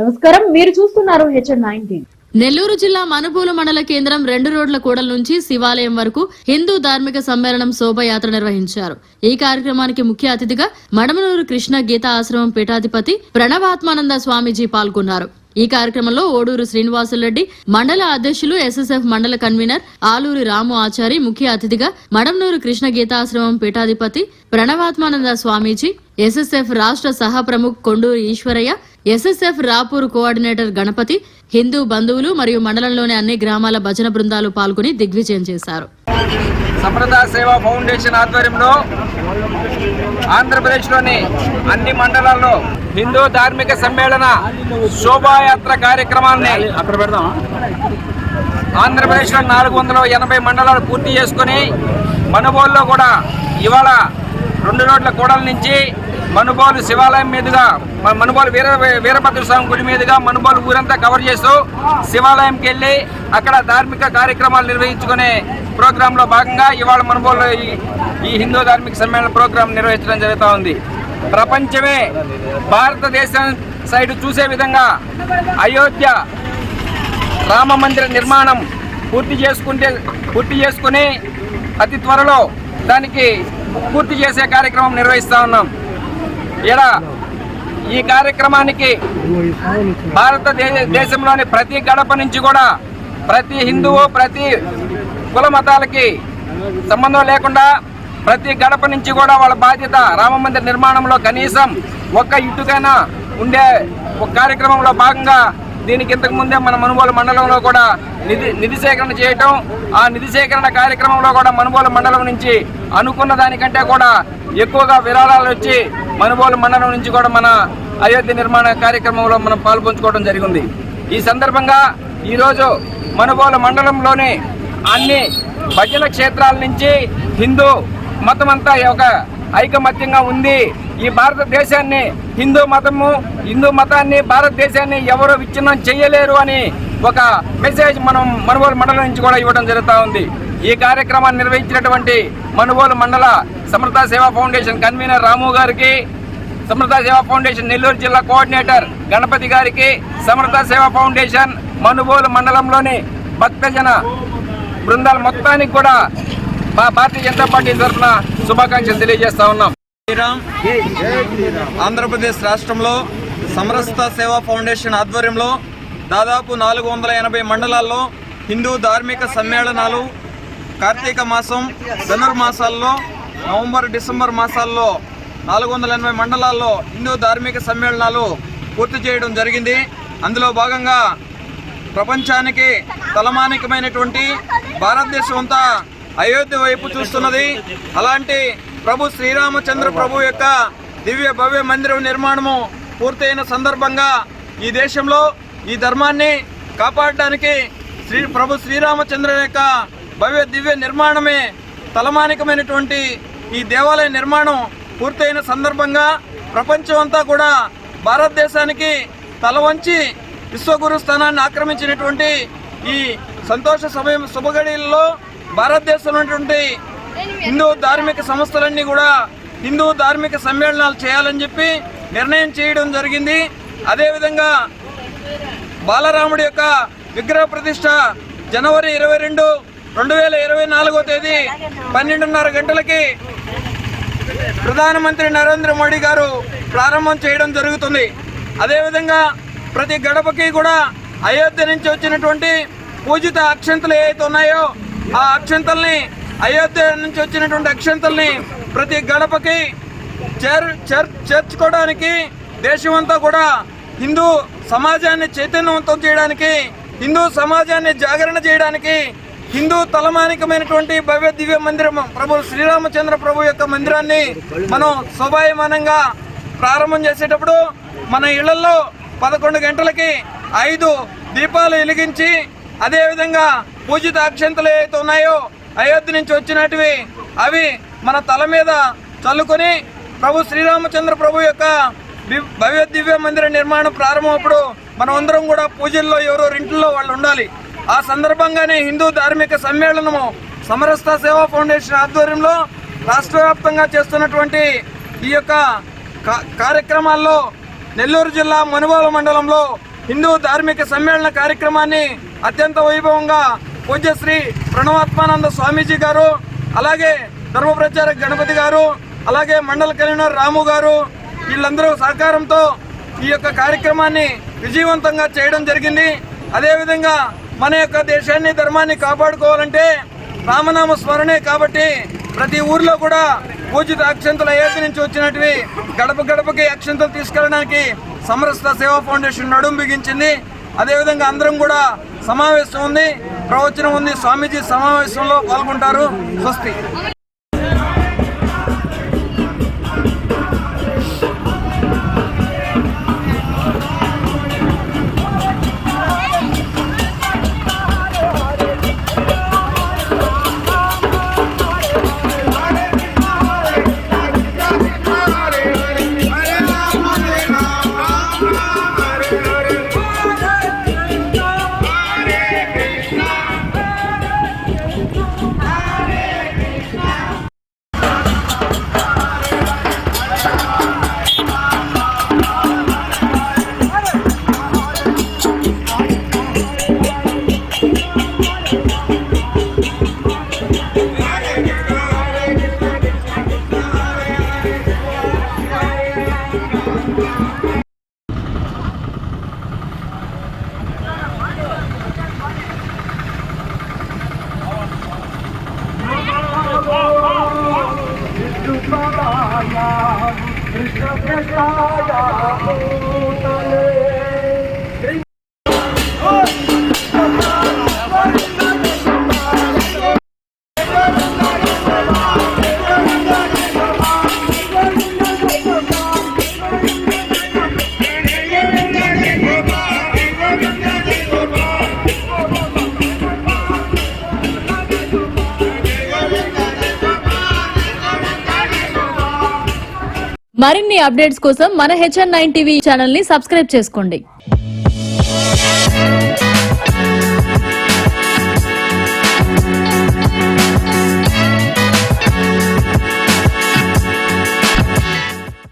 నమస్కారం, మీరు చూస్తున్నారు HN19. నెల్లూరు జిల్లా మనుబోలు మండల కేంద్రం 2 రోడ్ల కూడల నుంచి శివాలయం వరకు హిందూ ధార్మిక సమ్మేళనం శోభయాత్ర నిర్వహించారు. ఈ కార్యక్రమానికి ముఖ్య అతిథిగా మడమనూరు కృష్ణ గీతా ఆశ్రమం పీఠాధిపతి ప్రణవాత్మానంద స్వామీజీ పాల్గొన్నారు. ఈ కార్యక్రమంలో ఓడూరు శ్రీనివాసులరెడ్డి, మండల అధ్యక్షులు SSF మండల కన్వీనర్ ఆలూరి రాము ఆచారి, ముఖ్య అతిథిగా మడమనూరు కృష్ణ గీతాశ్రమం పీఠాధిపతి ప్రణవాత్మానంద స్వామీజీ, SSF రాష్ట్ర సహ ప్రముఖ్ కొండూరు ఈశ్వరయ్య, SSF రాపూర్ కోఆర్డినేటర్ గణపతి, హిందూ బంధువులు మరియు మండలంలోని అన్ని గ్రామాల భజన బృందాలు పాల్గొని దిగ్విజయం చేశారు. సమృద్ధ సేవా ఫౌండేషన్ ఆధ్వర్యంలో ఆంధ్రప్రదేశ్లోని అన్ని మండలాల్లో హిందూ ధార్మిక సమ్మేళన శోభాయాత్ర కార్యక్రమాన్ని ఆంధ్రప్రదేశ్లో 480 మండలాలు పూర్తి చేసుకుని మనుబోలులో కూడా ఇవాళ 2 రోడ్ల కూడల నుంచి మనుబోలు శివాలయం మీదుగా మనుబోలు వీరభద్ర స్వామి గుడి మీదుగా మనుబోలు ఊరంతా కవర్ చేస్తూ శివాలయంకి వెళ్ళి అక్కడ ధార్మిక కార్యక్రమాలు నిర్వహించుకునే ప్రోగ్రాంలో భాగంగా ఇవాళ మనుబోలు ఈ హిందూ ధార్మిక సమ్మేళన ప్రోగ్రాం నిర్వహించడం జరుగుతూ ఉంది. ప్రపంచమే భారతదేశం సైడ్ చూసే విధంగా అయోధ్య రామ మందిర నిర్మాణం పూర్తి చేసుకుని అతి త్వరలో దానికి పూర్తి చేసే కార్యక్రమం నిర్వహిస్తూ ఉన్నాం. ఇలా ఈ కార్యక్రమానికి భారతదేశంలోని ప్రతి గడప నుంచి కూడా ప్రతి హిందువు, ప్రతి కుల మతాలకి సంబంధం లేకుండా ప్రతి గడప నుంచి కూడా వాళ్ళ బాధ్యత రామ మందిర నిర్మాణంలో కనీసం ఒక్క ఇటుకైనా ఉండే ఒక కార్యక్రమంలో భాగంగా దీనికి ఇంతకు ముందే మన మనుబోలు మండలంలో కూడా నిధి సేకరణ చేయటం, ఆ నిధి సేకరణ కార్యక్రమంలో కూడా మనుబోలు మండలం నుంచి అనుకున్న దానికంటే కూడా ఎక్కువగా విరాళాలు వచ్చి మనుబోలు మండలం నుంచి కూడా మన అయోధ్య నిర్మాణ కార్యక్రమంలో మనం పాల్పంచుకోవడం జరిగింది. ఈ సందర్భంగా ఈరోజు మనుబోలు మండలంలోని అన్ని భజన క్షేత్రాల నుంచి హిందూ మతం అంతా ఒక ఐకమత్యంగా ఉంది. ఈ భారతదేశాన్ని హిందూ మతాన్ని భారతదేశాన్ని ఎవరు విచ్ఛిన్నం చేయలేరు అని ఒక మెసేజ్ మనం మనుబోలు మండలం నుంచి కూడా ఇవ్వడం జరుగుతూ ఉంది. ఈ కార్యక్రమాన్ని నిర్వహించినటువంటి మనుబోలు మండల సమృద్ధ సేవా ఫౌండేషన్ కన్వీనర్ రాము గారికి, సమృద్ధ సేవా ఫౌండేషన్ నెల్లూరు జిల్లా కోఆర్డినేటర్ గణపతి గారికి, సమృద్ధ సేవా ఫౌండేషన్ మనుబోలు మండలంలోని భక్తజన బృందాల మొత్తానికి కూడా భారతీయ జనతా పార్టీ తరఫున శుభాకాంక్షలు తెలియజేస్తా ఉన్నాం. ఆంధ్రప్రదేశ్ రాష్ట్రంలో సమరస్త సేవా ఫౌండేషన్ ఆధ్వర్యంలో దాదాపు 480 మండలాల్లో హిందూ ధార్మిక సమ్మేళనాలు కార్తీక మాసం, ధనుర్మాసాల్లో, నవంబర్, డిసెంబర్ మాసాల్లో 480 మండలాల్లో హిందూ ధార్మిక సమ్మేళనాలు పూర్తి చేయడం జరిగింది. అందులో భాగంగా ప్రపంచానికి తలమానికమైనటువంటి భారతదేశం అంతా అయోధ్య వైపు చూస్తున్నది. అలాంటి ప్రభు శ్రీరామచంద్ర ప్రభు యొక్క దివ్య భవ్య మందిరం నిర్మాణము పూర్తయిన సందర్భంగా ఈ దేశంలో ఈ ధర్మాన్ని కాపాడడానికి ప్రభు శ్రీరామచంద్ర యొక్క భవ్య దివ్య నిర్మాణమే తలమానికమైనటువంటి ఈ దేవాలయ నిర్మాణం పూర్తయిన సందర్భంగా ప్రపంచం అంతా కూడా భారతదేశానికి తల వంచి విశ్వగురు స్థానాన్ని ఆక్రమించినటువంటి ఈ సంతోష శుభగడిలో భారతదేశంలో ఉన్నటువంటి హిందూ ధార్మిక సంస్థలన్నీ కూడా హిందూ ధార్మిక సమ్మేళనాలు చేయాలని చెప్పి నిర్ణయం చేయడం జరిగింది. అదేవిధంగా బాలరాముడి యొక్క విగ్రహ ప్రతిష్ట జనవరి 22, 2024 తేదీ 12:30 గంటలకి ప్రధానమంత్రి నరేంద్ర మోడీ గారు ప్రారంభం చేయడం జరుగుతుంది. అదేవిధంగా ప్రతి గడపకి కూడా అయోధ్య నుంచి వచ్చినటువంటి పూజిత అక్షంతలు ఏవైతే ఉన్నాయో ఆ అక్షంతల్ని, అయోధ్య నుంచి వచ్చినటువంటి అక్షంతల్ని ప్రతి గడపకి చేర్చుకోవడానికి, దేశమంతా కూడా హిందూ సమాజాన్ని చైతన్యవంతం చేయడానికి, హిందూ సమాజాన్ని జాగరణ చేయడానికి, హిందూ తలమానికమైనటువంటి భవ్య దివ్య మందిరం ప్రభు శ్రీరామచంద్ర ప్రభు యొక్క మందిరాన్ని మనం శోభాయమానంగా ప్రారంభం చేసేటప్పుడు మన ఇళ్లలో 11 గంటలకి 5 దీపాలు వెలిగించి, అదేవిధంగా పూజిత అక్షంతలు ఏవైతే ఉన్నాయో అయోధ్య నుంచి వచ్చినటివి అవి మన తల మీద చల్లుకొని ప్రభు శ్రీరామచంద్ర ప్రభు యొక్క భవ్య దివ్య మందిర నిర్మాణం ప్రారంభమప్పుడు మనం అందరం కూడా పూజల్లో ఎవరో ఇంట్లో వాళ్ళు ఉండాలి. ఆ సందర్భంగానే హిందూ ధార్మిక సమ్మేళనము సమరస్త సేవా ఫౌండేషన్ ఆధ్వర్యంలో రాష్ట్ర వ్యాప్తంగా చేస్తున్నటువంటి ఈ యొక్క కార్యక్రమాల్లో నెల్లూరు జిల్లా మనుబోలు మండలంలో హిందూ ధార్మిక సమ్మేళన కార్యక్రమాన్ని అత్యంత వైభవంగా పూజ్యశ్రీ ప్రణవాత్మానంద స్వామీజీ గారు, అలాగే ధర్మ ప్రచారక గణపతి గారు, అలాగే మండల కన్వీనర్ రాము గారు వీళ్ళందరూ సహకారంతో ఈ యొక్క కార్యక్రమాన్ని విజయవంతంగా చేయడం జరిగింది. అదేవిధంగా మన యొక్క దేశాన్ని ధర్మాన్ని కాపాడుకోవాలంటే రామనామ స్మరణే కాబట్టి ప్రతి ఊర్లో కూడా పూజిత అక్షంతలు అయోధ్య నుంచి వచ్చినట్టు గడప గడపకి అక్షంతలు తీసుకెళ్ళడానికి సమరస్త సేవా ఫౌండేషన్ నడుం బిగించింది. అదేవిధంగా అందరం కూడా సమావేశం ఉంది, ప్రవచనం ఉంది, స్వామీజీ సమావేశంలో పాల్గొంటారు. స్వస్తి. మరిన్ని అప్డేట్స్ కోసం మన HN9 టీవీ ఛానల్ ని సబ్స్క్రైబ్ చేసుకోండి.